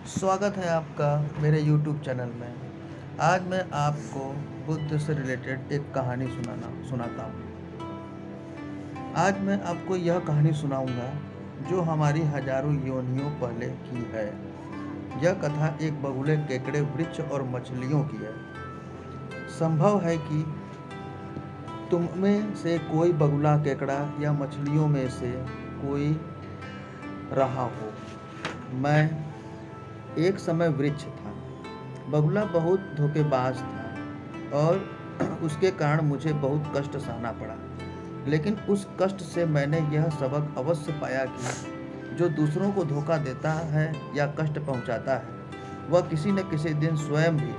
स्वागत है आपका मेरे YouTube चैनल में। आज मैं आपको बुद्ध से रिलेटेड एक कहानी सुनाता हूँ। आज मैं आपको यह कहानी सुनाऊंगा जो हमारी हजारों योनियों पहले की है। यह कथा एक बगुले, केकड़े, वृक्ष और मछलियों की है। संभव है कि तुम में से कोई बगुला, केकड़ा या मछलियों में से कोई रहा हो। मैं एक समय वृक्ष था। बगुला बहुत धोखेबाज था और उसके कारण मुझे बहुत कष्ट सहना पड़ा। लेकिन उस कष्ट से मैंने यह सबक अवश्य पाया कि जो दूसरों को धोखा देता है या कष्ट पहुंचाता है, वह किसी न किसी दिन स्वयं भी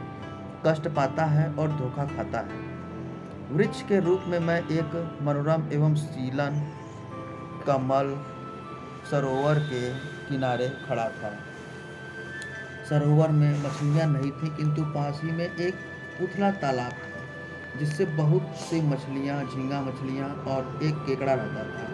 कष्ट पाता है और धोखा खाता है। वृक्ष के रूप में मैं एक मनोरम एवं शीलन कमल सरोवर के किनारे खड़ा था। सरोवर में मछलियां नहीं थीं, किंतु पास ही में एक उथला तालाब था जिससे बहुत सी मछलियां, झींगा मछलियां और एक केकड़ा रहता था।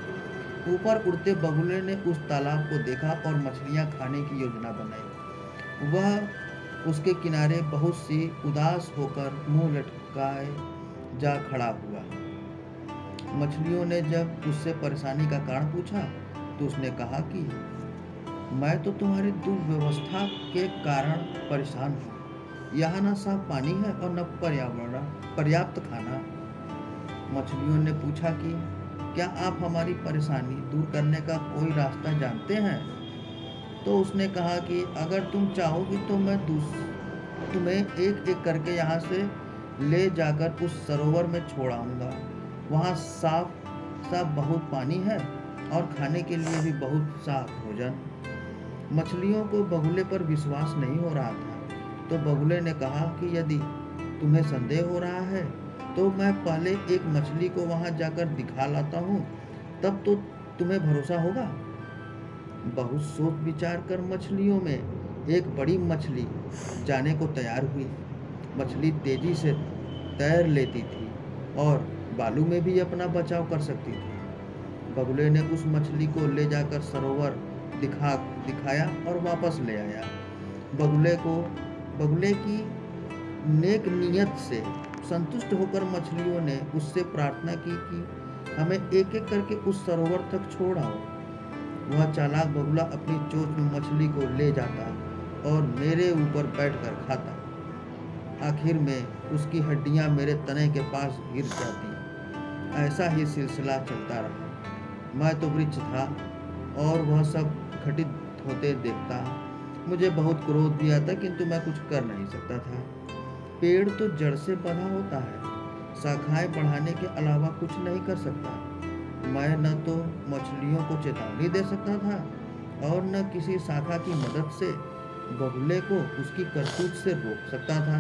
ऊपर उड़ते बगुले ने उस तालाब को देखा और मछलियां खाने की योजना बनाई। वह उसके किनारे बहुत सी उदास होकर मुंह लटकाए जा खड़ा हुआ। मछलियों ने जब उससे परेशानी का कारण पूछा तो उसने कहा कि मैं तो तुम्हारी दुर्व्यवस्था के कारण परेशान हूँ। यहाँ न साफ पानी है और न पर्याप्त खाना। मछलियों ने पूछा कि क्या आप हमारी परेशानी दूर करने का कोई रास्ता जानते हैं? तो उसने कहा कि अगर तुम चाहोगी तो मैं तुम्हें एक एक करके यहाँ से ले जाकर उस सरोवर में छोड़ आऊँगा। वहाँ साफ साफ बहुत पानी है और खाने के लिए भी बहुत साफ भोजन। मछलियों को बगुले पर विश्वास नहीं हो रहा था, तो बगुले ने कहा कि यदि तुम्हें संदेह हो रहा है तो मैं पहले एक मछली को वहां जाकर दिखा लाता हूँ, तब तो तुम्हें भरोसा होगा। बहुत सोच विचार कर मछलियों में एक बड़ी मछली जाने को तैयार हुई। मछली तेजी से तैर लेती थी और बालू में भी अपना बचाव कर सकती थी। बगुले ने उस मछली को ले जाकर सरोवर दिखाया और वापस ले आया। बगुले की नेक नियत से संतुष्ट होकर मछलियों ने उससे प्रार्थना की कि हमें एक एक करके उस सरोवर तक छोड़ आओ। वह चालाक बगुला अपनी चोंच में मछली को ले जाता और मेरे ऊपर बैठकर खाता। आखिर में उसकी हड्डियां मेरे तने के पास गिर जाती। ऐसा ही सिलसिला चलता रहा। मैं तो वृक्ष था और वह सब घटित होते देखता। मुझे बहुत क्रोध भी आता, किंतु मैं कुछ कर नहीं सकता था। पेड़ तो जड़ से बंधा होता है, शाखाएं बढ़ाने के अलावा कुछ नहीं कर सकता। मैं न तो मछलियों को चेतावनी दे सकता था और न किसी शाखा की मदद से बगुले को उसकी करतूत से रोक सकता था।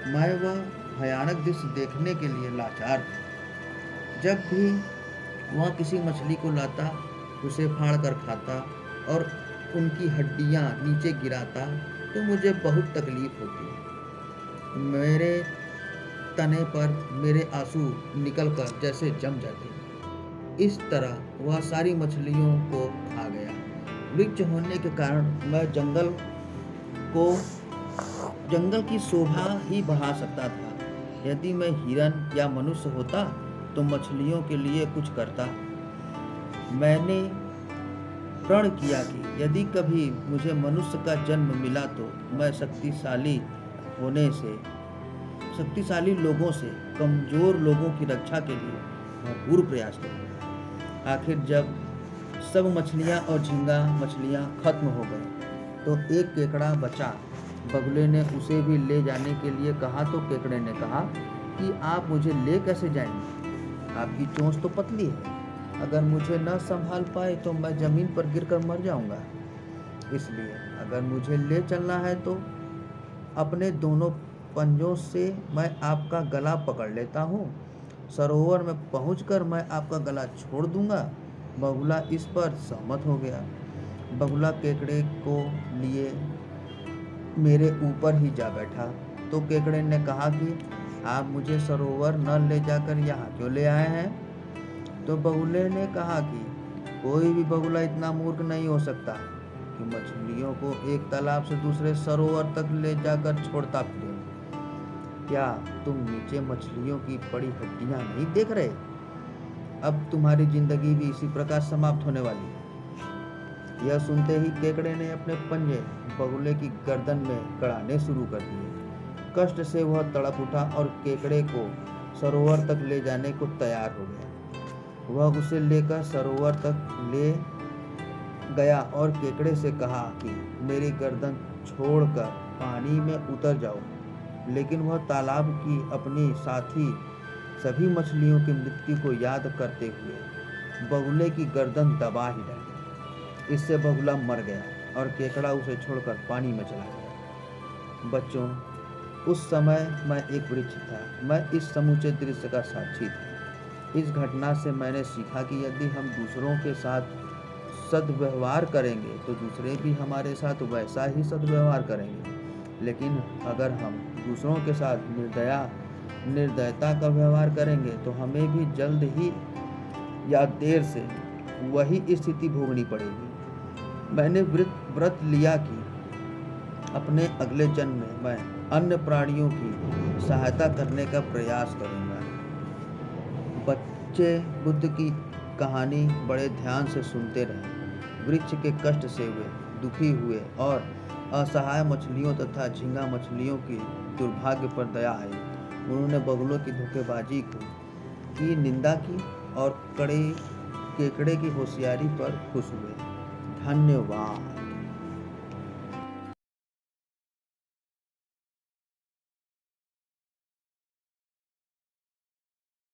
मैं वह भयानक दृश्य देखने के लिए लाचार था। जब भी वह किसी मछली को लाता, उसे फाड़ कर खाता और उनकी हड्डियां नीचे गिराता तो मुझे बहुत तकलीफ होती। मेरे तने पर मेरे आंसू निकलकर जैसे जम जाते। इस तरह वह सारी मछलियों को खा गया। वृक्ष होने के कारण मैं को जंगल की शोभा ही बढ़ा सकता था। यदि मैं हिरन या मनुष्य होता तो मछलियों के लिए कुछ करता। मैंने प्रण किया कि यदि कभी मुझे मनुष्य का जन्म मिला तो मैं शक्तिशाली लोगों से कमजोर लोगों की रक्षा के लिए भरपूर प्रयास करूंगा। आखिर जब सब मछलियां और झींगा मछलियां खत्म हो गए तो एक केकड़ा बचा। बगुले ने उसे भी ले जाने के लिए कहा तो केकड़े ने कहा कि आप मुझे ले कैसे जाएंगे? आपकी चोंच तो पतली है। अगर मुझे न संभाल पाए तो मैं जमीन पर गिरकर मर जाऊंगा। इसलिए अगर मुझे ले चलना है तो अपने दोनों पंजों से मैं आपका गला पकड़ लेता हूँ। सरोवर में पहुंचकर मैं आपका गला छोड़ दूंगा। बगुला इस पर सहमत हो गया। बगुला केकड़े को लिए मेरे ऊपर ही जा बैठा तो केकड़े ने कहा कि आप मुझे सरोवर न ले जाकर यहाँ क्यों ले आए हैं? तो बगुले ने कहा कि कोई भी बगुला इतना मूर्ख नहीं हो सकता। कि मछलियों को एक तालाब से दूसरे सरोवर तक ले जाकर छोड़ता फिरे। क्या तुम नीचे मछलियों की पड़ी हड्डियां नहीं देख रहे? अब तुम्हारी जिंदगी भी इसी प्रकार समाप्त होने वाली है। यह सुनते ही केकड़े ने अपने पंजे बगुले की गर्दन में गड़ाने शुरू कर दिए। कष्ट से वह तड़प उठा और केकड़े को सरोवर तक ले जाने को तैयार हो गया। वह उसे लेकर सरोवर तक ले गया और केकड़े से कहा कि मेरी गर्दन छोड़कर पानी में उतर जाओ। लेकिन वह तालाब की अपनी साथी सभी मछलियों की मृत्यु को याद करते हुए बगुले की गर्दन दबा ही डाली। इससे बगुला मर गया और केकड़ा उसे छोड़कर पानी में चला गया। बच्चों, उस समय मैं एक वृक्ष था। मैं इस समूचे दृश्य का साक्षी था। इस घटना से मैंने सीखा कि यदि हम दूसरों के साथ सद्व्यवहार करेंगे तो दूसरे भी हमारे साथ वैसा ही सद्व्यवहार करेंगे। लेकिन अगर हम दूसरों के साथ निर्दयता का व्यवहार करेंगे तो हमें भी जल्द ही या देर से वही स्थिति भोगनी पड़ेगी। मैंने व्रत लिया कि अपने अगले जन्म में मैं अन्य प्राणियों की सहायता करने का प्रयास करूंगा। बच्चे बुद्ध की कहानी बड़े ध्यान से सुनते रहे। वृक्ष के कष्ट से वे दुखी हुए और असहाय मछलियों तथा झींगा मछलियों की दुर्भाग्य पर दया आई। उन्होंने बगुलों की धोखेबाजी की निंदा की और केकड़े की होशियारी पर खुश हुए। धन्यवाद।